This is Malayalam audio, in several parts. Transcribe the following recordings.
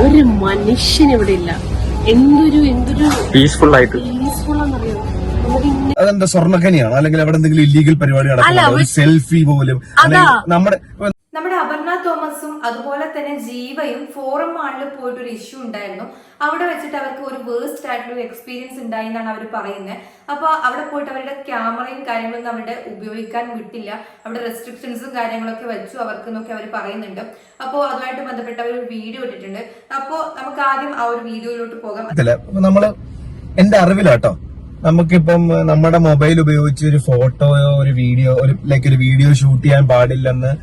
ഒരു മനുഷ്യനിവിടെ ഇല്ല. എന്തൊരു പീസ്ഫുൾ ആയിട്ട് പീസ്ഫുള്ളാന്നറിയോ. അതെന്താ സ്വർണ്ണഖനിയാണോ അല്ലെങ്കിൽ അവിടെ എന്തെങ്കിലും ഇല്ലീഗൽ പരിപാടി നടക്കുന്നുണ്ടോ? സെൽഫി പോലും നമ്മുടെ അപർണ തോമസും അതുപോലെ തന്നെ ജീവയും ഫോറം മാളിൽ പോയിട്ട് ഒരു ഇഷ്യൂ ഉണ്ടായിരുന്നു. അവിടെ വെച്ചിട്ട് അവർക്ക് ഒരു വേഴ്സ്റ്റ് ആയിട്ടുള്ള ഒരു എക്സ്പീരിയൻസ് ഉണ്ടായി എന്നാണ് അവർ പറയുന്നത്. അപ്പൊ അവിടെ പോയിട്ട് അവരുടെ ക്യാമറയും കാര്യങ്ങളൊന്നും അവരുടെ ഉപയോഗിക്കാൻ വിട്ടില്ല. അവിടെ റെസ്ട്രിക്ഷൻസും കാര്യങ്ങളൊക്കെ വെച്ചു അവർക്ക് എന്നൊക്കെ അവർ പറയുന്നുണ്ട്. അപ്പോൾ അതുമായിട്ട് ബന്ധപ്പെട്ട് അവർ ഒരു വീഡിയോ ഇട്ടിട്ടുണ്ട്. അപ്പോ നമുക്ക് ആദ്യം ആ ഒരു വീഡിയോയിലോട്ട് പോകാം. നമ്മള് എന്റെ അറിവിലാട്ടോ, നമുക്കിപ്പം നമ്മുടെ മൊബൈൽ ഉപയോഗിച്ച് ഒരു ഫോട്ടോയോ ഒരു വീഡിയോ ഒരു വീഡിയോ ഷൂട്ട് ചെയ്യാൻ പാടില്ലെന്ന്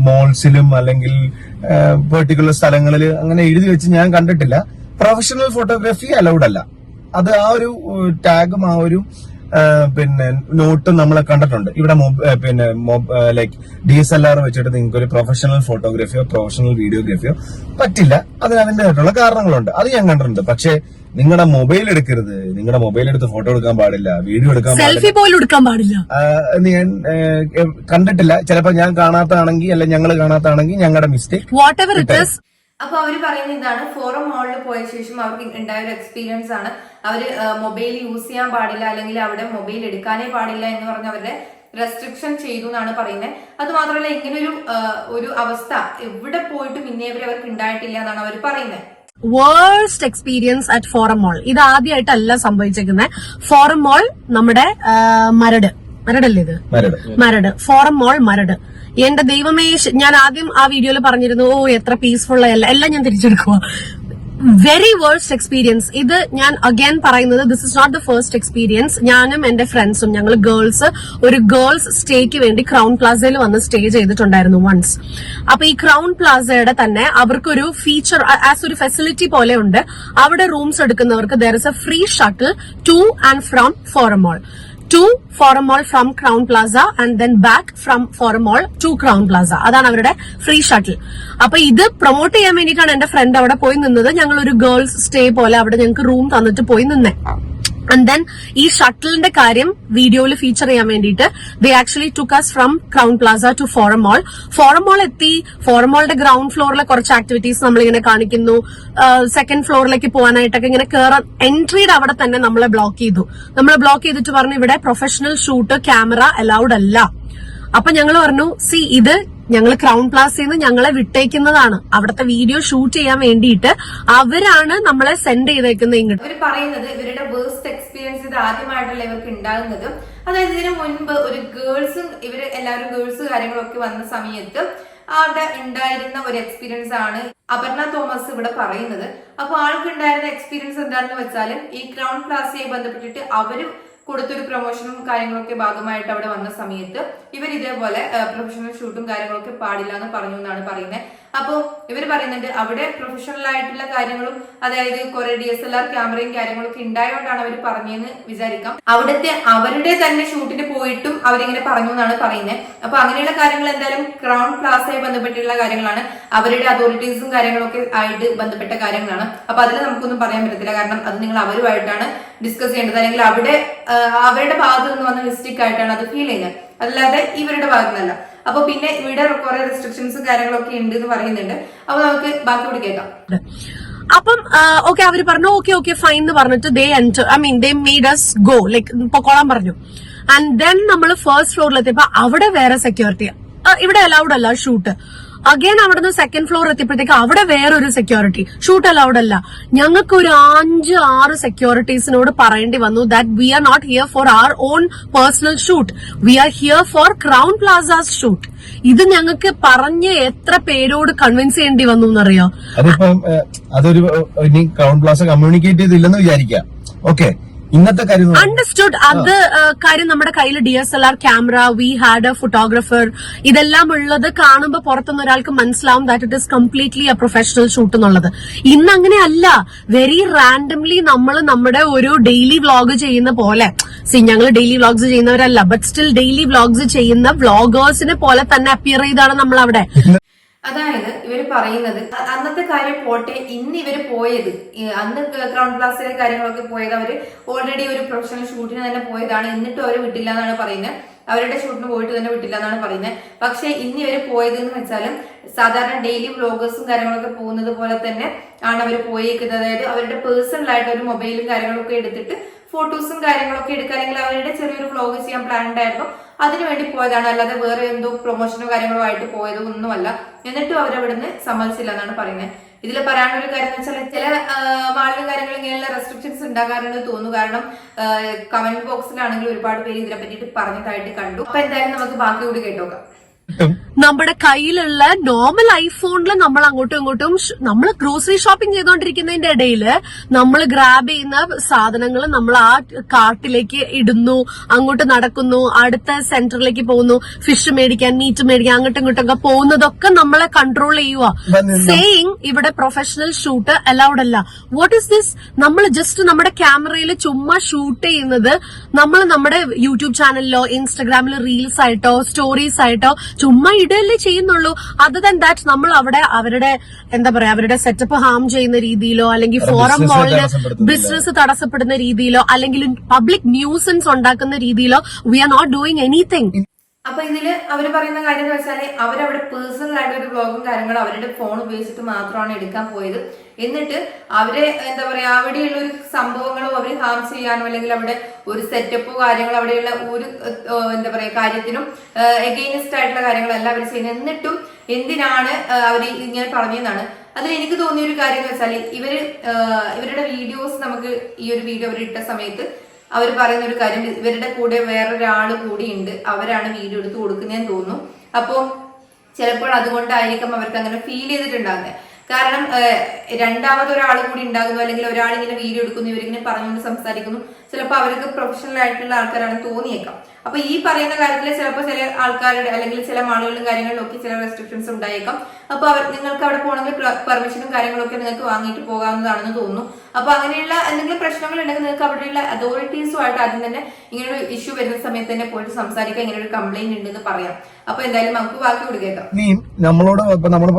മോൾസിലും അല്ലെങ്കിൽ പെർട്ടിക്കുലർ സ്ഥലങ്ങളിൽ അങ്ങനെ എഴുതി വെച്ച് ഞാൻ കണ്ടിട്ടില്ല. പ്രൊഫഷണൽ ഫോട്ടോഗ്രാഫി അലൗഡ് അല്ല. അത് ആ ഒരു ടാഗും ആ ഒരു നോട്ടും നമ്മളെ കണ്ടിട്ടുണ്ട്. ഇവിടെ ലൈക്ക് DSLR വെച്ചിട്ട് നിങ്ങൾക്ക് ഒരു പ്രൊഫഷണൽ ഫോട്ടോഗ്രാഫിയോ പ്രൊഫഷണൽ വീഡിയോഗ്രാഫിയോ പറ്റില്ല. അതിന് അതിൻ്റെതായിട്ടുള്ള കാരണങ്ങളുണ്ട്, അത് ഞാൻ കണ്ടിട്ടുണ്ട്. പക്ഷെ നിങ്ങളുടെ മൊബൈൽ എടുക്കരുത്, നിങ്ങളുടെ മൊബൈൽ എടുത്ത് ഫോട്ടോ എടുക്കാൻ പാടില്ല, വീഡിയോ എടുക്കാൻ പാടില്ല, ഞാൻ കണ്ടിട്ടില്ല. ചിലപ്പോ ഞാൻ കാണാത്താണെങ്കിൽ അല്ലെ ഞങ്ങൾ കാണാത്താണെങ്കിൽ ഞങ്ങളുടെ മിസ്റ്റേക്ക്. അപ്പൊ അവര് പറയുന്ന ഇതാണ്, ഫോറം മാളിൽ പോയ ശേഷം അവർക്ക് ഉണ്ടായ ഒരു എക്സ്പീരിയൻസ് ആണ്. അവര് മൊബൈൽ യൂസ് ചെയ്യാൻ പാടില്ല അല്ലെങ്കിൽ അവിടെ മൊബൈൽ എടുക്കാനേ പാടില്ല എന്ന് പറഞ്ഞ് അവരുടെ റെസ്ട്രിക്ഷൻ ചെയ്തു എന്നാണ് പറയുന്നത്. അത് മാത്രമല്ല ഇങ്ങനൊരു ഒരു അവസ്ഥ എവിടെ പോയിട്ടും ഇന്നേ വരെ അവർക്ക് ഉണ്ടായിട്ടില്ല എന്നാണ് അവർ പറയുന്നത്. Worst experience at forum mall. ഇത് ആദ്യമായിട്ടല്ല സംഭവിച്ചേക്കുന്നത്. ഫോറം മാൾ നമ്മുടെ മരടല്ലേ ഇത്? Maradu forum mall Maradu. എന്റെ ദൈവമേ, ഞാൻ ആദ്യം ആ വീഡിയോയിൽ പറഞ്ഞിരുന്നു എത്ര പീസ്ഫുൾ എല്ലാം ഞാൻ തിരിച്ചെടുക്കുക. Very worst experience. ഇത് ഞാൻ അഗൈൻ പറയുന്നത്, this is not the first experience. ഞാനും എന്റെ ഫ്രണ്ട്സും ഞങ്ങൾ ഒരു ഗേൾസ് സ്റ്റേക്ക് വേണ്ടി ക്രൗൺ പ്ലാസയിൽ വന്ന് സ്റ്റേ ചെയ്തിട്ടുണ്ടായിരുന്നു വൺസ്. അപ്പൊ ഈ ക്രൗൺ പ്ലാസയുടെ തന്നെ അവർക്കൊരു ഫീച്ചർ ആസ് ഒരു ഫെസിലിറ്റി പോലെ ഉണ്ട്. അവിടെ റൂംസ് എടുക്കുന്നവർക്ക് there is a free shuttle to and from Forum Mall. to Forum Mall from Crown Plaza and then back from Forum Mall to Crown Plaza. അതാണ് അവരുടെ ഫ്രീ ഷട്ടിൽ. അപ്പൊ ഇത് പ്രൊമോട്ട് ചെയ്യാൻ വേണ്ടിയിട്ടാണ് എന്റെ ഫ്രണ്ട് അവിടെ പോയി നിന്നത്. ഞങ്ങൾ ഒരു ഗേൾസ് സ്റ്റേ പോലെ അവിടെ ഞങ്ങൾക്ക് റൂം തന്നിട്ട് പോയി നിന്നേ. ആൻഡ് ദെൻ ഈ ഷട്ടിലിന്റെ കാര്യം വീഡിയോയിൽ ഫീച്ചർ ചെയ്യാൻ വേണ്ടിയിട്ട് they actually took us from Crowne Plaza to Forum Mall. Forum Mall എത്തി. ഫോറം മാളിന്റെ ഗ്രൗണ്ട് ഫ്ലോറിലെ കുറച്ച് ആക്ടിവിറ്റീസ് നമ്മളിങ്ങനെ കാണിക്കുന്നു. സെക്കൻഡ് ഫ്ലോറിലേക്ക് പോകാനായിട്ടൊക്കെ ഇങ്ങനെ കയറാൻ എൻട്രിയുടെ അവിടെ തന്നെ നമ്മളെ ബ്ലോക്ക് ചെയ്തു. നമ്മളെ ബ്ലോക്ക് ചെയ്തിട്ട് പറഞ്ഞു ഇവിടെ പ്രൊഫഷണൽ ഷൂട്ട് ക്യാമറ അലൗഡ് അല്ല. അപ്പൊ ഞങ്ങൾ പറഞ്ഞു ഇത് ഞങ്ങൾ ക്രൗൺ പ്ലാസയിൽ നിന്ന് ഞങ്ങളെ വിട്ടേക്കുന്നതാണ്. അവിടുത്തെ വീഡിയോ ഷൂട്ട് ചെയ്യാൻ വേണ്ടിയിട്ട് അവരാണ് നമ്മളെ സെൻഡ് ചെയ്തേക്കുന്നത് ഇങ്ങോട്ട്. അവർ പറയുന്നത് ഇവരുടെ വേഴ്സ്റ്റ് എക്സ്പീരിയൻസ് ഇത് ആദ്യമായിട്ടല്ല ഇവർക്ക് ഉണ്ടാകുന്നത്. അതായത് ഇതിനു മുൻപ് ഒരു ഇവര് എല്ലാവരും ഗേൾസ് കാര്യങ്ങളൊക്കെ വന്ന സമയത്ത് അവിടെ ഉണ്ടായിരുന്ന ഒരു എക്സ്പീരിയൻസ് ആണ് അപർണ തോമസ് ഇവിടെ പറയുന്നത്. അപ്പൊ ആൾക്ക് ഉണ്ടായിരുന്ന എക്സ്പീരിയൻസ് എന്താണെന്ന് വെച്ചാൽ ഈ ക്രൗൺ പ്ലാസയെ ബന്ധപ്പെട്ടിട്ട് അവര് കൊടുത്തൊരു പ്രൊമോഷനും കാര്യങ്ങളൊക്കെ ഭാഗമായിട്ട് അവിടെ വന്ന സമയത്ത് ഇവർ ഇതേപോലെ പ്രൊഫഷണൽ ഷൂട്ടും കാര്യങ്ങളൊക്കെ പാടില്ല എന്ന് പറഞ്ഞു എന്നാണ് പറയുന്നത്. അപ്പോൾ ഇവർ പറയുന്നുണ്ട് അവിടെ പ്രൊഫഷണൽ ആയിട്ടുള്ള കാര്യങ്ങളും അതായത് കുറെ DSLR ക്യാമറയും കാര്യങ്ങളൊക്കെ ഉണ്ടായതുകൊണ്ടാണ് അവർ പറഞ്ഞതെന്ന് വിചാരിക്കാം. അവിടുത്തെ അവരുടെ തന്നെ ഷൂട്ടിന് പോയിട്ടും അവരിങ്ങനെ പറഞ്ഞു എന്നാണ് പറയുന്നത്. അപ്പൊ അങ്ങനെയുള്ള കാര്യങ്ങൾ എന്തായാലും ക്രൗൺ പ്ലാസയെ ബന്ധപ്പെട്ടുള്ള കാര്യങ്ങളാണ്, അവരുടെ അതോറിറ്റീസും കാര്യങ്ങളൊക്കെ ആയിട്ട് ബന്ധപ്പെട്ട കാര്യങ്ങളാണ്. അപ്പൊ അതിൽ നമുക്കൊന്നും പറയാൻ പറ്റത്തില്ല, കാരണം അത് നിങ്ങൾ അവരുമായിട്ടാണ് ഡിസ്കസ് ചെയ്യേണ്ടത്, അല്ലെങ്കിൽ അവരുടെ ഭാഗത്ത് നിന്ന് വന്ന മിസ്റ്റേക്ക് ആയിട്ടാണ് അത് ഫീൽ ചെയ്യുന്നത്, അല്ലാതെ ഇവരുടെ ഭാഗത്ത് നിന്നല്ല. അപ്പൊ പിന്നെ ഇവിടെ കുറെ റെസ്ട്രിക്ഷൻസും കാര്യങ്ങളൊക്കെ ഉണ്ട് എന്ന് പറയുന്നുണ്ട്. അപ്പൊ നമുക്ക് ബാക്കി കൂടി കേൾക്കാം. അപ്പം ഓക്കെ അവര് പറഞ്ഞു ഓക്കെ ഫൈൻ എന്ന് പറഞ്ഞിട്ട് they made us go, like പൊക്കോളാൻ പറഞ്ഞു. ആൻഡ് ദെൻ നമ്മൾ ഫസ്റ്റ് ഫ്ലോറിലെത്തിയപ്പോ അവിടെ വേറെ സെക്യൂരിറ്റി, ഇവിടെ അലൗഡ് അല്ല ഷൂട്ട്. അഗൈൻ അവിടുന്ന് സെക്കൻഡ് ഫ്ലോർ എത്തിയപ്പോഴത്തേക്ക് അവിടെ വേറൊരു സെക്യൂരിറ്റി, ഷൂട്ട് അലൗഡ് അല്ല. ഞങ്ങൾക്ക് ഒരു 5-6 സെക്യൂരിറ്റീസിനോട് പറയേണ്ടി വന്നു that we are not here for our own personal shoot, we are here for Crowne Plaza's shoot. ഇത് ഞങ്ങൾക്ക് പറഞ്ഞ് എത്ര പേരോട് കൺവിൻസ് ചെയ്യേണ്ടി വന്നു എന്നറിയോ? അതിപ്പം അതൊരു ക്രൗൺ പ്ലാസ കമ്മ്യൂണിക്കേറ്റ് ചെയ്തില്ലെന്ന് വിചാരിക്കാം. ഓക്കെ, ഇന്നത്തെ കാര്യം അണ്ടർസ്റ്റുഡ്. അത് കാര്യം നമ്മുടെ കയ്യിൽ DSLR camera, we had A photographer, ഇതെല്ലാം ഉള്ളത് കാണുമ്പോൾ പുറത്തുനിന്ന് ഒരാൾക്ക് മനസ്സിലാവും that it is completely A professional shoot എന്നുള്ളത്. ഇന്ന് അങ്ങനെ അല്ല. വെരി റാൻഡംലി നമ്മൾ നമ്മുടെ ഒരു ഡെയിലി വ്ളോഗ് ചെയ്യുന്ന പോലെ, ഞങ്ങൾ ഡെയിലി വ്ളോഗ്സ് ചെയ്യുന്നവരല്ല, ബട്ട് സ്റ്റിൽ ഡെയിലി വ്ളോഗ്സ് ചെയ്യുന്ന വ്ളോഗേഴ്സിനെ പോലെ തന്നെ അപ്പിയർ ചെയ്താണ് നമ്മൾ അവിടെ. അതായത് ഇവര് പറയുന്നത് അന്നത്തെ കാര്യം പോട്ടെ, ഇന്ന് ഇവര് പോയത് അന്ന് ക്രൗൺ പ്ലാസയിലെ കാര്യങ്ങളൊക്കെ പോയത് അവര് ഓൾറെഡി ഒരു പ്രൊഫഷണൽ ഷൂട്ടിന് തന്നെ പോയതാണ്, എന്നിട്ടും അവര് വിട്ടില്ല എന്നാണ് പറയുന്നത്. അവരുടെ ഷൂട്ടിന് പോയിട്ട് തന്നെ വിട്ടില്ല എന്നാണ് പറയുന്നത്. പക്ഷെ ഇനി ഇവര് പോയത് എന്ന് വെച്ചാലും സാധാരണ ഡെയിലി വ്ലോഗേഴ്സും കാര്യങ്ങളൊക്കെ പോകുന്നത് പോലെ തന്നെ ആണ് അവർ പോയേക്കുന്നത്. അതായത് അവരുടെ പേഴ്സണൽ ആയിട്ട് ഒരു മൊബൈലും കാര്യങ്ങളൊക്കെ എടുത്തിട്ട് ഫോട്ടോസും കാര്യങ്ങളൊക്കെ എടുക്കുക, അല്ലെങ്കിൽ അവരുടെ ചെറിയൊരു വ്ലോഗ് ചെയ്യാൻ പ്ലാൻ ഉണ്ടായിരുന്നു, അതിനുവേണ്ടി പോയതാണ്. അല്ലാതെ വേറെ എന്തോ പ്രൊമോഷനോ കാര്യങ്ങളോ ആയിട്ട് പോയതോ ഒന്നുമല്ല. എന്നിട്ടും അവരവിടുന്ന് സമ്മതിച്ചില്ല എന്നാണ് പറയുന്നത്. ഇതിൽ പറയാനുള്ള ഒരു കാര്യം എന്ന് വെച്ചാൽ ചില മാളിലും കാര്യങ്ങളും ഇങ്ങനെയുള്ള റെസ്ട്രിക്ഷൻസ് ഉണ്ടാകാറുണ്ട് തോന്നുന്നു. കാരണം കമന്റ് ബോക്സിലാണെങ്കിൽ ഒരുപാട് പേര് ഇതിനെ പറ്റിയിട്ട് പറഞ്ഞതായിട്ട് കണ്ടു. അപ്പൊ എന്തായാലും നമുക്ക് ബാക്കി കൂടി കേട്ടോക്കാം. നമ്മുടെ കയ്യിലുള്ള നോർമൽ ഐഫോണില് നമ്മൾ അങ്ങോട്ടും ഇങ്ങോട്ടും നമ്മൾ ഗ്രോസറി ഷോപ്പിംഗ് ചെയ്തുകൊണ്ടിരിക്കുന്നതിന്റെ ഇടയില് നമ്മൾ ഗ്രാബ് ചെയ്യുന്ന സാധനങ്ങൾ നമ്മൾ ആ കാർട്ടിലേക്ക് ഇടുന്നു, അങ്ങോട്ട് നടക്കുന്നു, അടുത്ത സെന്ററിലേക്ക് പോകുന്നു, ഫിഷ് മേടിക്കാൻ, മീറ്റ് മേടിക്കാൻ, അങ്ങോട്ടും ഇങ്ങോട്ടൊക്കെ പോകുന്നതൊക്കെ നമ്മളെ കൺട്രോൾ ചെയ്യുക. സേയിങ് ഇവിടെ പ്രൊഫഷണൽ ഷൂട്ട് അലൗഡ് അല്ല. What is this? നമ്മൾ ജസ്റ്റ് നമ്മുടെ ക്യാമറയിൽ ചുമ്മാ ഷൂട്ട് ചെയ്യുന്നത് നമ്മൾ നമ്മുടെ യൂട്യൂബ് ചാനലിലോ ഇൻസ്റ്റഗ്രാമിലോ റീൽസ് ആയിട്ടോ സ്റ്റോറീസ് ആയിട്ടോ ചുമ്മാ ഇടയല്ലേ ചെയ്യുന്നുള്ളൂ. അതർ ദാൻ ദാറ്റ് നമ്മൾ അവിടെ അവരുടെ എന്താ പറയാ അവരുടെ സെറ്റപ്പ് ഹാം ചെയ്യുന്ന രീതിയിലോ അല്ലെങ്കിൽ ഫോറം മോളിന് ബിസിനസ് തടസ്സപ്പെടുന്ന രീതിയിലോ അല്ലെങ്കിൽ പബ്ലിക് ന്യൂസൻസ് ഉണ്ടാക്കുന്ന രീതിയിലോ we are not doing anything. അപ്പൊ ഇതില് അവര് പറയുന്ന കാര്യം എന്ന് വെച്ചാല് അവരവിടെ പേഴ്സണൽ ആയിട്ട് ഒരു വ്ലോഗും കാര്യങ്ങളും അവരുടെ ഫോൺ ഉപയോഗിച്ചിട്ട് മാത്രമാണ് എടുക്കാൻ പോയത്. എന്നിട്ട് അവരെ എന്താ പറയാ അവിടെയുള്ള ഒരു സംഭവങ്ങളോ അവർ ഹാം ചെയ്യാനോ അല്ലെങ്കിൽ അവിടെ ഒരു സെറ്റപ്പോ കാര്യങ്ങളോ അവിടെയുള്ള ഒരു എന്താ പറയാ കാര്യത്തിനും എഗെയിൻസ്റ്റ് ആയിട്ടുള്ള കാര്യങ്ങളല്ല അവർ ചെയ്യുന്നത്. എന്നിട്ടും എന്തിനാണ് അവർ ഇങ്ങനെ പറഞ്ഞതെന്നാണ് അതിൽ എനിക്ക് തോന്നിയ ഒരു കാര്യം എന്ന് വെച്ചാൽ ഇവരുടെ വീഡിയോസ് നമുക്ക് ഈ ഒരു വീഡിയോ അവർ ഇട്ട സമയത്ത് അവർ പറയുന്ന ഒരു കാര്യം, ഇവരുടെ കൂടെ വേറൊരാള് കൂടിയുണ്ട്, അവരാണ് വീഡിയോ എടുത്ത് കൊടുക്കുന്നതെന്ന് തോന്നുന്നു. അപ്പോൾ ചിലപ്പോൾ അതുകൊണ്ടായിരിക്കും അവർക്ക് അങ്ങനെ ഫീൽ ചെയ്തിട്ടുണ്ടാകുന്നത്. കാരണം രണ്ടാമതൊരാൾ കൂടി ഉണ്ടാകുന്നു അല്ലെങ്കിൽ ഒരാൾ ഇങ്ങനെ വീഡിയോ എടുക്കുന്നു, ഇവരിങ്ങനെ പറഞ്ഞുകൊണ്ട് സംസാരിക്കുന്നു, ചിലപ്പോൾ അവർക്ക് പ്രൊഫഷണൽ ആയിട്ടുള്ള ആൾക്കാരാണ് തോന്നിയേക്കാം. അപ്പൊ ഈ പറയുന്ന കാര്യത്തിൽ ചിലപ്പോൾ ചില ആൾക്കാരുടെ അല്ലെങ്കിൽ ചില മാളുകളിലും കാര്യങ്ങളിലൊക്കെ ചില റെസ്ട്രിക്ഷൻസ് ഉണ്ടായേക്കാം. അപ്പൊ നിങ്ങൾക്ക് അവിടെ പോകണമെങ്കിൽ പെർമിഷനും കാര്യങ്ങളൊക്കെ നിങ്ങൾക്ക് വാങ്ങിയിട്ട് പോകാവുന്നതാണെന്ന് തോന്നുന്നു. അപ്പൊ അങ്ങനെയുള്ള എന്തെങ്കിലും പ്രശ്നങ്ങൾ ഉണ്ടെങ്കിൽ നിങ്ങൾക്ക് അവിടെയുള്ള അതോറിറ്റീസുമായിട്ട് ആദ്യം തന്നെ ഇങ്ങനെ ഒരു ഇഷ്യൂ വരുന്ന സമയത്ത് തന്നെ പോയിട്ട് സംസാരിക്കാൻ ഇങ്ങനെ ഒരു കംപ്ലൈന്റ് ഉണ്ടെന്ന് പറയാം. അപ്പൊ എന്തായാലും നമുക്ക് ബാക്കി കൊടുക്കാം. നീ നമ്മളോട് നമ്മള്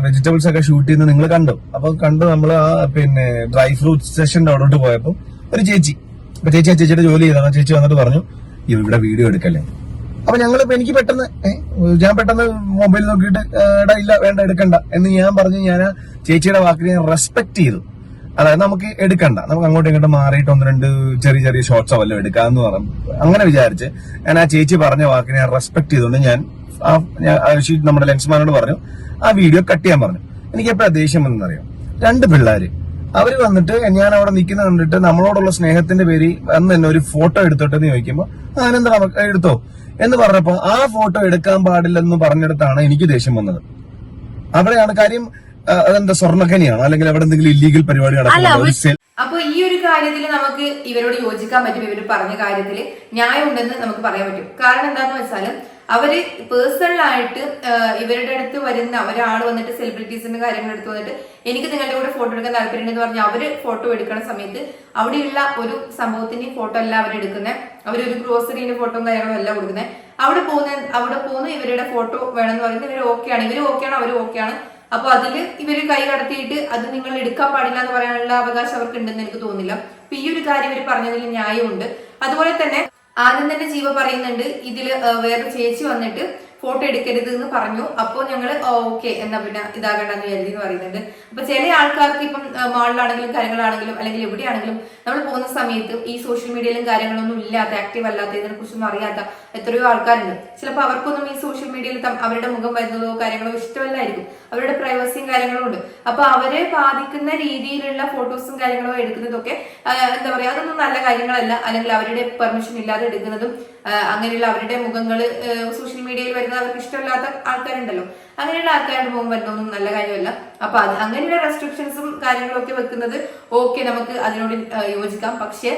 വെജിറ്റബിൾസ് ഒക്കെ ഷൂട്ട് ചെയ്യുന്നത് നിങ്ങൾ കണ്ടു. അപ്പൊ നമ്മൾ ആ ഡ്രൈ ഫ്രൂട്ട് സെഷന്റെ അവിടോട്ട് പോയപ്പോ ഒരു ചേച്ചി ആ ചേച്ചിയുടെ ജോലി ചെയ്താണ്. ചേച്ചി വന്നിട്ട് പറഞ്ഞു ഇവിടെ വീഡിയോ എടുക്കല്ലേ. അപ്പൊ എനിക്ക് പെട്ടെന്ന് ഞാൻ പെട്ടെന്ന് മൊബൈൽ നോക്കിയിട്ട് ഇല്ല വേണ്ട എടുക്കണ്ട എന്ന് ഞാൻ പറഞ്ഞു. ഞാൻ ആ ചേച്ചിയുടെ വാക്കിനെ റെസ്പെക്ട് ചെയ്തു. അതായത് നമുക്ക് എടുക്കണ്ട, നമുക്ക് അങ്ങോട്ടും ഇങ്ങോട്ടും മാറിയിട്ട് 1-2 ചെറിയ ചെറിയ ഷോർട്സോ വല്ലതും എടുക്കാന്ന് പറഞ്ഞു. അങ്ങനെ വിചാരിച്ച് ഞാൻ ആ ചേച്ചി പറഞ്ഞ വാക്കിനെ റെസ്പെക്ട് ചെയ്തുകൊണ്ട് ഞാൻ നമ്മുടെ ലെൻസ്മാനോട് പറഞ്ഞു ആ വീഡിയോ കട്ട് ചെയ്യാൻ പറഞ്ഞു. എനിക്ക് എപ്പോഴാ ദേഷ്യം വന്നറിയാം, 2 പിള്ളേര് അവര് വന്നിട്ട് ഞാൻ അവിടെ നിൽക്കുന്ന കണ്ടിട്ട് നമ്മളോടുള്ള സ്നേഹത്തിന്റെ പേര് അന്ന് തന്നെ ഒരു ഫോട്ടോ എടുത്തോട്ടെ എന്ന് ചോദിക്കുമ്പോ അതിനെന്താ നമുക്ക് എടുത്തോ എന്ന് പറഞ്ഞപ്പോ ആ ഫോട്ടോ എടുക്കാൻ പാടില്ലെന്ന് പറഞ്ഞെടുത്താണ് എനിക്ക് ദേഷ്യം വന്നത്. അവിടെയാണ് കാര്യം. അതെന്താ സ്വർണ്ണഖനിയാണോ അല്ലെങ്കിൽ അവിടെ എന്തെങ്കിലും ഇല്ലീഗൽ പരിപാടി നടക്കുന്നത്? അപ്പൊ ഈ ഒരു കാര്യത്തിൽ നമുക്ക് ഇവരോട് യോജിക്കാൻ പറ്റും. ഇവർ പറഞ്ഞ കാര്യത്തിൽ ന്യായം ഉണ്ടെന്ന് നമുക്ക് പറയാൻ പറ്റും. കാരണം എന്താന്ന് വെച്ചാല് അവര് പേഴ്സണലായിട്ട് ഇവരുടെ അടുത്ത് വരുന്ന ഒരാൾ വന്നിട്ട് സെലിബ്രിറ്റീസിന്റെ കാര്യങ്ങൾ എടുത്ത് വന്നിട്ട് എനിക്ക് നിങ്ങളുടെ കൂടെ ഫോട്ടോ എടുക്കാൻ താല്പര്യമുണ്ടെന്ന് പറഞ്ഞാൽ അവര് ഫോട്ടോ എടുക്കുന്ന സമയത്ത് അവിടെയുള്ള ഒരു സംഭവത്തിന്റെ ഫോട്ടോ അല്ല അവരെടുക്കുന്നത്. അവരൊരു ഗ്രോസറിന്റെ ഫോട്ടോയും കാര്യങ്ങളും അല്ല കൊടുക്കുന്നത്. അവിടെ പോകുന്ന ഇവരുടെ ഫോട്ടോ വേണമെന്ന് പറയുന്നത് ഇവർ ഓക്കെയാണ്, അവർ ഓക്കെയാണ്. അപ്പൊ അതില് ഇവര് കൈ കടത്തിയിട്ട് അത് നിങ്ങൾ എടുക്കാൻ പാടില്ല എന്ന് പറയാനുള്ള അവകാശം അവർക്ക് ഉണ്ടെന്ന് എനിക്ക് തോന്നുന്നില്ല. അപ്പൊ ഈ ഒരു കാര്യം ഇവർ പറഞ്ഞതിൽ ന്യായമുണ്ട്. അതുപോലെ തന്നെ ആദ്യം തന്നെ ജീവ പറയുന്നുണ്ട് ഇതില് വേറെ ചേച്ചി വന്നിട്ട് ഫോട്ടോ എടുക്കരുത് എന്ന് പറഞ്ഞു. അപ്പോൾ ഞങ്ങള് ഓക്കെ എന്നാ പിന്നെ ഇതാകണ്ടെന്ന് കരുതി എന്ന് പറയുന്നുണ്ട്. അപ്പൊ ചില ആൾക്കാർക്ക് ഇപ്പം മാളിലാണെങ്കിലും കാര്യങ്ങളാണെങ്കിലും അല്ലെങ്കിൽ എവിടെയാണെങ്കിലും നമ്മൾ പോകുന്ന സമയത്ത് ഈ സോഷ്യൽ മീഡിയയിലും കാര്യങ്ങളൊന്നും ഇല്ലാത്ത ആക്റ്റീവ് അല്ലാത്ത ഇതിനെ കുറിച്ചൊന്നും അറിയാത്ത എത്രയോ ആൾക്കാരുണ്ട്. ചിലപ്പോൾ അവർക്കൊന്നും ഈ സോഷ്യൽ മീഡിയയിൽ അവരുടെ മുഖം വരുന്നതോ കാര്യങ്ങളോ ഇഷ്ടമല്ലായിരിക്കും. അവരുടെ പ്രൈവസിയും കാര്യങ്ങളും ഉണ്ട്. അപ്പൊ അവരെ ബാധിക്കുന്ന രീതിയിലുള്ള ഫോട്ടോസും കാര്യങ്ങളും എടുക്കുന്നതൊക്കെ എന്താ പറയാ അതൊന്നും നല്ല കാര്യങ്ങളല്ല. അല്ലെങ്കിൽ അവരുടെ പെർമിഷൻ ഇല്ലാതെ എടുക്കുന്നതും അങ്ങനെയുള്ള അവരുടെ മുഖങ്ങൾ സോഷ്യൽ മീഡിയയിൽ വരുന്ന അവർക്ക് ഇഷ്ടമില്ലാത്ത ആൾക്കാരുണ്ടല്ലോ, അങ്ങനെയുള്ള ആൾക്കാരുടെ മുഖം വരുന്നതൊന്നും നല്ല കാര്യമല്ല. അപ്പൊ അങ്ങനെയുള്ള റെസ്ട്രിക്ഷൻസും കാര്യങ്ങളും ഒക്കെ വെക്കുന്നത് ഓക്കെ, നമുക്ക് അതിനോട് യോജിക്കാം. പക്ഷെ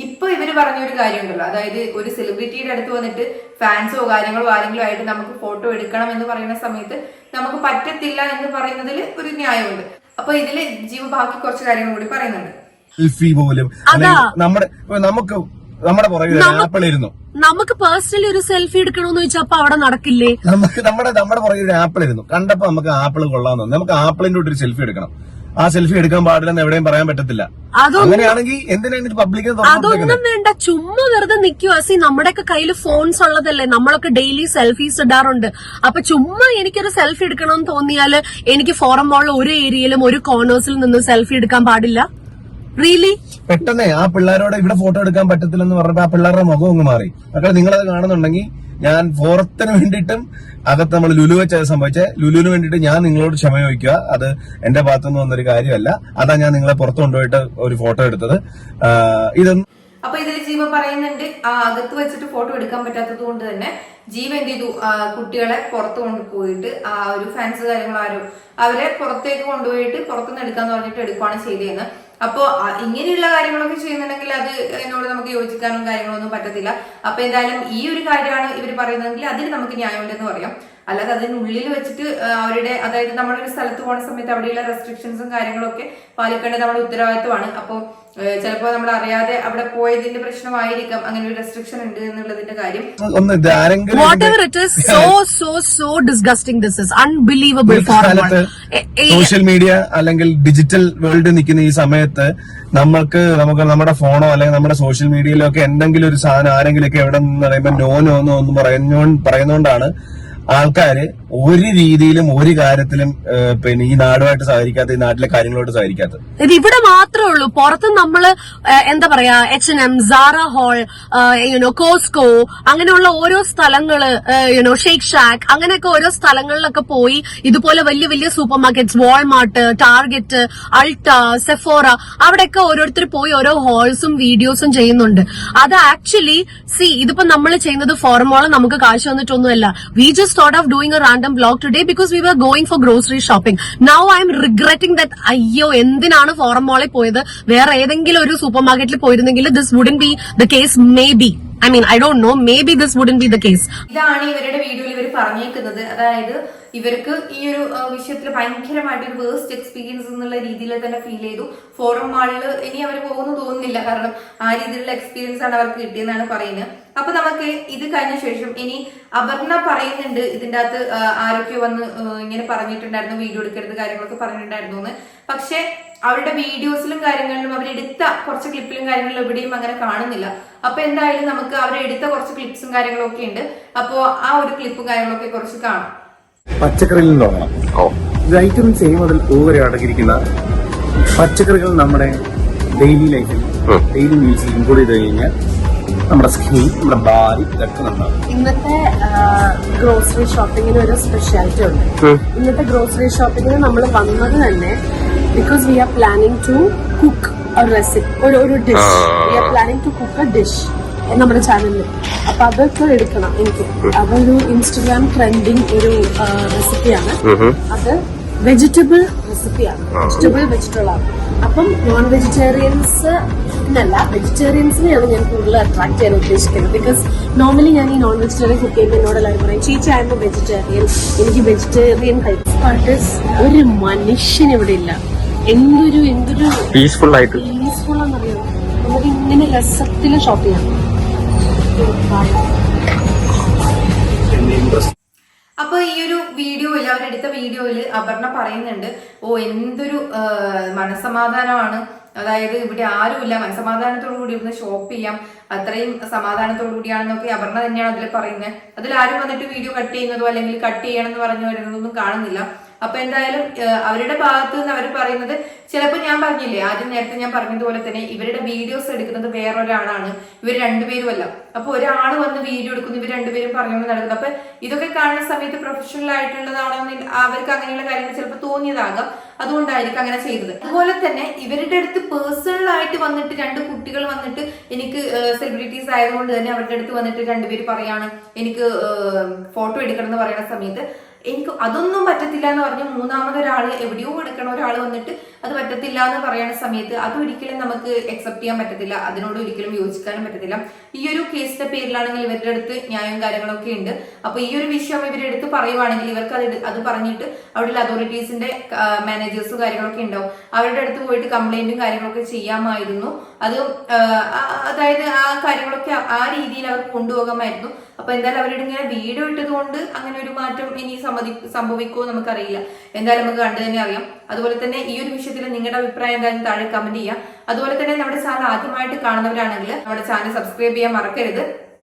ഇപ്പൊ ഇവര് പറഞ്ഞൊരു കാര്യമുണ്ടല്ലോ, അതായത് ഒരു സെലിബ്രിറ്റിയുടെ അടുത്ത് വന്നിട്ട് ഫാൻസോ കാര്യങ്ങളോ ആരെങ്കിലും ആയിട്ട് നമുക്ക് ഫോട്ടോ എടുക്കണം എന്ന് പറയുന്ന സമയത്ത് നമുക്ക് പറ്റത്തില്ല എന്ന് പറയുന്നതിൽ ഒരു ന്യായമുണ്ട്. അപ്പൊ ഇതില് ജീവ ബാക്കി കുറച്ച് കാര്യങ്ങൾ കൂടി പറയുന്നുണ്ട്. നമ്മുടെ പുറകിൽ ആപ്പിൾ ഇരുന്നു, നമുക്ക് പേഴ്സണലി ഒരു സെൽഫി എടുക്കണമെന്ന് ചോദിച്ചാൽ അപ്പൊ അവിടെ നടക്കില്ലേ? നമ്മുടെ പുറകിൽ ഒരു ആപ്പിൾ ഇരുന്നു, കണ്ടപ്പോ നമുക്ക് ആപ്പിൾ കൊള്ളാന്ന് തോന്നി, നമുക്ക് ആപ്പിളിന്റെ ഒരു സെൽഫി എടുക്കണം. ആ സെൽഫി എടുക്കാൻ പാടില്ലെന്ന് എവിടെയും പറയാൻ പറ്റത്തില്ല. അങ്ങനെയാണെങ്കിൽ എന്തിനാണ് പബ്ലിക്കിന് അതൊന്നും വേണ്ട, ചുമ്മാ വെറുതെ നിൽക്കുക. സി നമ്മുടെയൊക്കെ കയ്യിൽ ഫോൺസ് ഉള്ളതല്ലേ, നമ്മളൊക്കെ ഡെയിലി സെൽഫീസ് ഇടാറുണ്ട്. അപ്പൊ ചുമ്മാ എനിക്കൊരു സെൽഫി എടുക്കണമെന്ന് തോന്നിയാല് എനിക്ക് ഫോറം മോളിൽ ഒരു ഏരിയയിലും ഒരു കോർണേഴ്സിൽ നിന്ന് സെൽഫി എടുക്കാൻ പാടില്ല? റിയലി? പെട്ടെന്നേ ആ പിള്ളേരോട് ഇവിടെ ഫോട്ടോ എടുക്കാൻ പറ്റത്തില്ലെന്ന് പറഞ്ഞപ്പോ ആ പിള്ളേരുടെ മുഖം അങ്ങ് മാറി. മക്കളെ നിങ്ങളത് കാണുന്നുണ്ടെങ്കിൽ ഞാൻ ഫോറത്തിന് വേണ്ടിയിട്ടും അകത്ത് നമ്മൾ ലുലു വെച്ചത് സംഭവിച്ചേ, ലുലുവിന് വേണ്ടിയിട്ട് ഞാൻ നിങ്ങളോട് ക്ഷമ ചോദിക്കുക. അത് എന്റെ ഭാഗത്തുനിന്ന് വന്നൊരു കാര്യമല്ല. അതാ ഞാൻ നിങ്ങളെ പുറത്ത് കൊണ്ടുപോയിട്ട് ഒരു ഫോട്ടോ എടുത്തത്. ഇതൊന്നും അപ്പൊ ഇതിൽ ജീവ പറയുന്നുണ്ട് ആ അകത്ത് വെച്ചിട്ട് ഫോട്ടോ എടുക്കാൻ പറ്റാത്തത് കൊണ്ട് തന്നെ ജീവ എന്ത് ചെയ്തു, കുട്ടികളെ പുറത്ത് കൊണ്ടുപോയിട്ട് ആ ഒരു ഫാൻസ് കാര്യങ്ങളാരും അവരെ പുറത്തേക്ക് കൊണ്ടുപോയിട്ട് പുറത്തുനിന്ന് എടുക്കാന്ന് പറഞ്ഞിട്ട് എടുക്കുകയാണ് ചെയ്തതെന്ന്. അപ്പോ ഇങ്ങനെയുള്ള കാര്യങ്ങളൊക്കെ ചെയ്യുന്നുണ്ടെങ്കിൽ അത് എന്നോട് നമുക്ക് യോജിക്കാനും കാര്യങ്ങളൊന്നും പറ്റത്തില്ല. അപ്പൊ എന്തായാലും ഈ ഒരു കാര്യമാണ് ഇവർ പറയുന്നതെങ്കിൽ അതിൽ നമുക്ക് ന്യായമുണ്ടെന്ന് പറയാം. അല്ലാതെ അതിനുള്ളിൽ വെച്ചിട്ട് അവരുടെ, അതായത് നമ്മുടെ ഒരു സ്ഥലത്ത് പോകുന്ന സമയത്ത് അവിടെയുള്ള റെസ്ട്രിക്ഷൻസും കാര്യങ്ങളൊക്കെ പാലിക്കേണ്ടത് നമ്മുടെ ഉത്തരവാദിത്വമാണ്. അപ്പോൾ ചിലപ്പോൾ നമ്മൾ അറിയാതെ അവിടെ പോയതിന്റെ പ്രശ്നമായിരിക്കാം അങ്ങനെ ഒരു റെസ്ട്രിക്ഷൻ ഉണ്ട് എന്നുള്ളതിന്റെ കാര്യം. സോഷ്യൽ മീഡിയ അല്ലെങ്കിൽ ഡിജിറ്റൽ വേൾഡ് നിൽക്കുന്ന ഈ സമയത്ത് നമുക്ക് നമ്മുടെ ഫോണോ അല്ലെങ്കിൽ നമ്മുടെ സോഷ്യൽ മീഡിയയിലോ ഒക്കെ എന്തെങ്കിലും ഒരു സാധനം ആരെങ്കിലും ഒക്കെ എവിടെ നിന്ന് പറയുമ്പോൾ നോ എന്ന് പറയുന്നോണ്ടാണ് ആൾക്കാര് ഒരു രീതിയിലും ഒരു കാര്യത്തിലും പിന്നെ ഈ നാടുമായിട്ട് സഹകരിക്കാത്ത, ഈ നാട്ടിലെ കാര്യങ്ങളോട്ട് സഹകരിക്കാത്തത്. ഇത് ഇവിടെ മാത്രമേ ഉള്ളൂ. പുറത്ത് നമ്മള് എന്താ പറയാ, H&M, സാറ ഹോൾ, കോസ്കോ, അങ്ങനെയുള്ള ഓരോ സ്ഥലങ്ങള്, ഷേക്ക് ഷാക്ക്, അങ്ങനെയൊക്കെ ഓരോ സ്ഥലങ്ങളിലൊക്കെ പോയി ഇതുപോലെ വലിയ വലിയ super markets, Walmart, Target, Ulta, Sephora, അവിടെയൊക്കെ ഓരോരുത്തർ പോയി ഓരോ ഹോൾസും വീഡിയോസും ചെയ്യുന്നുണ്ട്. അത് ആക്ച്വലി ഇതിപ്പോ നമ്മൾ ചെയ്യുന്നത് ഫോറം മോള് നമുക്ക് കാശ് വന്നിട്ടൊന്നുമല്ല. We just thought of doing a random vlog today because we were going for grocery shopping. Now I am regretting that. അയ്യോ, എന്തിനാണ് ഫോറം മോളിൽ പോയത്? വേറെ ഏതെങ്കിലും ഒരു സൂപ്പർ മാർക്കറ്റിൽ പോയിരുന്നെങ്കിൽ this wouldn't be the case. Maybe, I mean, I don't know, maybe this wouldn't be the case. ഇതാണ് ഇവരുടെ വീഡിയോയിൽ ഇവർ പറഞ്ഞേക്കുന്നത്. അതായത് ഇവർക്ക് ഈ ഒരു വിഷയത്തിൽ ഭയങ്കരമായിട്ട് ഒരു വേസ്റ്റ് എക്സ്പീരിയൻസ് എന്നുള്ള രീതിയിൽ തന്നെ ഫീൽ ചെയ്തു. ഫോറം മാളിൽ ഇനി അവർ പോകുന്നു തോന്നുന്നില്ല, കാരണം ആ രീതിയിലുള്ള എക്സ്പീരിയൻസ് ആണ് അവർക്ക് കിട്ടിയെന്നാണ് പറയുന്നത്. അപ്പൊ നമുക്ക് ഇത് കഴിഞ്ഞ ശേഷം ഇനി അപർണ പറയുന്നുണ്ട് ഇതിന്റെ അകത്ത് ആരൊക്കെയോ വന്ന് ഇങ്ങനെ പറഞ്ഞിട്ടുണ്ടായിരുന്നു, വീഡിയോ എടുക്കരുത് കാര്യങ്ങളൊക്കെ പറഞ്ഞിട്ടുണ്ടായിരുന്നു എന്ന്. പക്ഷെ അവരുടെ വീഡിയോസിലും കാര്യങ്ങളിലും അവരെടുത്ത കുറച്ച് ക്ലിപ്പിലും കാര്യങ്ങളിലും എവിടെയും അങ്ങനെ കാണുന്നില്ല. അപ്പൊ എന്തായാലും നമുക്ക് അവരെടുത്ത കുറച്ച് ക്ലിപ്സും കാര്യങ്ങളൊക്കെ ഉണ്ട്. അപ്പോ ആ ഒരു ക്ലിപ്പും കാര്യങ്ങളൊക്കെ കുറച്ച് കാണാം. പച്ചക്കറിയിൽ നിന്ന് തുടങ്ങണം. വൈറ്റമിൻ എ മുതൽ O വരെ അടങ്ങിയിരിക്കുന്ന പച്ചക്കറികൾ നമ്മുടെ ഡെയിലി ലൈഫിൽ, ഡെയിലി മീൽസിൽ ഇൻക്ലൂഡ് ചെയ്ത് കഴിഞ്ഞാൽ നമ്മുടെ സ്കിൻ, നമ്മുടെ ബോഡി ഇതൊക്കെ നന്നാവും. ഇന്നത്തെ ഗ്രോസറി ഷോപ്പിങ്ങിന് ഒരു സ്പെഷ്യാലിറ്റി ഉണ്ട്. ഇന്നത്തെ ഗ്രോസറി ഷോപ്പിങ്ങിന് നമ്മൾ വന്നത് തന്നെ because we are planning to cook ഒരു dish. We are planning to cook a dish നമ്മുടെ ചാനലിൽ. അപ്പൊ അതൊക്കെ എടുക്കണം എനിക്ക്. അതൊരു ഇൻസ്റ്റഗ്രാം ട്രെൻഡിങ് ഒരു റെസിപ്പിയാണ്. അത് വെജിറ്റബിൾ റെസിപ്പിയാണ്, വെജിറ്റബിൾ ആണ്. അപ്പം നോൺ വെജിറ്റേറിയൻസിനല്ല, വെജിറ്റേറിയൻസിനെയാണ് ഞാൻ കൂടുതൽ അട്രാക്ട് ചെയ്യാൻ ഉദ്ദേശിക്കുന്നത്. ബിക്കോസ് നോർമലി ഞാൻ ഈ നോൺ വെജിറ്റേറിയൻ കുക്ക് ചെയ്യുമ്പോൾ എന്നോട് എല്ലാവരും പറയും, ചേച്ചി ആയിരുന്നു വെജിറ്റേറിയൻ, എനിക്ക് വെജിറ്റേറിയൻ കഴിക്കും. ഒരു മനുഷ്യൻ ഇവിടെ ഇല്ല. എന്തൊരു പീസ്ഫുൾ ആണെന്നറിയാം. നമുക്ക് ഇങ്ങനെ രസത്തിൽ ഷോപ്പ് ചെയ്യാം. അപ്പൊ ഈ ഒരു വീഡിയോയിൽ, അവരെടുത്ത വീഡിയോയിൽ അപർണ പറയുന്നുണ്ട്, എന്തൊരു മനസമാധാനമാണ്, അതായത് ഇവിടെ ആരുമില്ല, മനസമാധാനത്തോടു കൂടി ഇരുന്ന് ഷോപ്പ് ചെയ്യാം, അത്രയും സമാധാനത്തോടു കൂടിയാണെന്നൊക്കെ അപർണ തന്നെയാണ് അതിൽ പറയുന്നത്. അതിൽ ആരും വന്നിട്ട് വീഡിയോ കട്ട് ചെയ്യുന്നതോ അല്ലെങ്കിൽ കട്ട് ചെയ്യണം എന്ന് പറഞ്ഞു വരുന്നതൊന്നും കാണുന്നില്ല. അപ്പൊ എന്തായാലും അവരുടെ ഭാഗത്ത് നിന്ന് അവർ പറയുന്നത്, ചിലപ്പോൾ ഞാൻ പറഞ്ഞില്ലേ ആദ്യം നേരത്തെ ഞാൻ പറഞ്ഞതുപോലെ തന്നെ ഇവരുടെ വീഡിയോസ് എടുക്കുന്നത് വേറൊരാളാണ്, ഇവർ രണ്ടുപേരും അല്ല. അപ്പൊ ഒരാൾ വന്ന് വീഡിയോ എടുക്കുന്നു, ഇവർ രണ്ടുപേരും പറഞ്ഞുകൊണ്ട് നടക്കുന്നത്. അപ്പൊ ഇതൊക്കെ കാണുന്ന സമയത്ത് പ്രൊഫഷണൽ ആയിട്ടുള്ളതാണോ അവർക്ക് അങ്ങനെയുള്ള കാര്യങ്ങൾ ചിലപ്പോൾ തോന്നിയതാകാം, അതുകൊണ്ടായിരിക്കും അങ്ങനെ ചെയ്തത്. അതുപോലെ തന്നെ ഇവരുടെ അടുത്ത് പേഴ്സണൽ ആയിട്ട് വന്നിട്ട് രണ്ട് കുട്ടികൾ വന്നിട്ട്, എനിക്ക് സെലിബ്രിറ്റീസ് ആയതുകൊണ്ട് തന്നെ അവരുടെ അടുത്ത് വന്നിട്ട് രണ്ടുപേര് പറയാണ് എനിക്ക് ഫോട്ടോ എടുക്കണം എന്ന് പറയുന്ന സമയത്ത് എനിക്ക് അതൊന്നും പറ്റത്തില്ല എന്ന് പറഞ്ഞ് മൂന്നാമതൊരാള്, എവിടെയോ എടുക്കണ ഒരാൾ വന്നിട്ട് അത് പറ്റത്തില്ല എന്ന് പറയുന്ന സമയത്ത് അതൊരിക്കലും നമുക്ക് അക്സെപ്റ്റ് ചെയ്യാൻ പറ്റത്തില്ല, അതിനോട് ഒരിക്കലും യോജിക്കാനും പറ്റത്തില്ല. ഈ ഒരു കേസിന്റെ പേരിലാണെങ്കിൽ ഇവരുടെ അടുത്ത് ന്യായം കാര്യങ്ങളൊക്കെ ഉണ്ട്. അപ്പൊ ഈ ഒരു വിഷയം ഇവരുടെ അടുത്ത് പറയുവാണെങ്കിൽ ഇവർക്ക് അത് പറഞ്ഞിട്ട് അവിടെയുള്ള അതോറിറ്റീസിന്റെ മാനേജേഴ്സും കാര്യങ്ങളൊക്കെ ഉണ്ടാവും, അവരുടെ അടുത്ത് പോയിട്ട് കംപ്ലൈന്റും കാര്യങ്ങളൊക്കെ ചെയ്യാമായിരുന്നു. അത് അതായത് ആ കാര്യങ്ങളൊക്കെ ആ രീതിയിൽ അവർ കൊണ്ടുപോകാമായിരുന്നു. അപ്പൊ എന്തായാലും അവരുടെ ഇങ്ങനെ വീഡിയോ ഇട്ടത് കൊണ്ട് അങ്ങനെ ഒരു മാറ്റം ഇനി സംഭവിക്കുമോ നമുക്കറിയില്ല. എന്തായാലും നമുക്ക് കണ്ടു തന്നെ അറിയാം. അതുപോലെ തന്നെ ഈ ഒരു വിഷയത്തിൽ നിങ്ങളുടെ അഭിപ്രായം എന്തായാലും താഴെ കമന്റ് ചെയ്യാം. അതുപോലെ തന്നെ നമ്മുടെ ചാനൽ ആദ്യമായിട്ട് കാണുന്നവരാണെങ്കിൽ നമ്മുടെ ചാനൽ സബ്സ്ക്രൈബ് ചെയ്യാൻ മറക്കരുത്.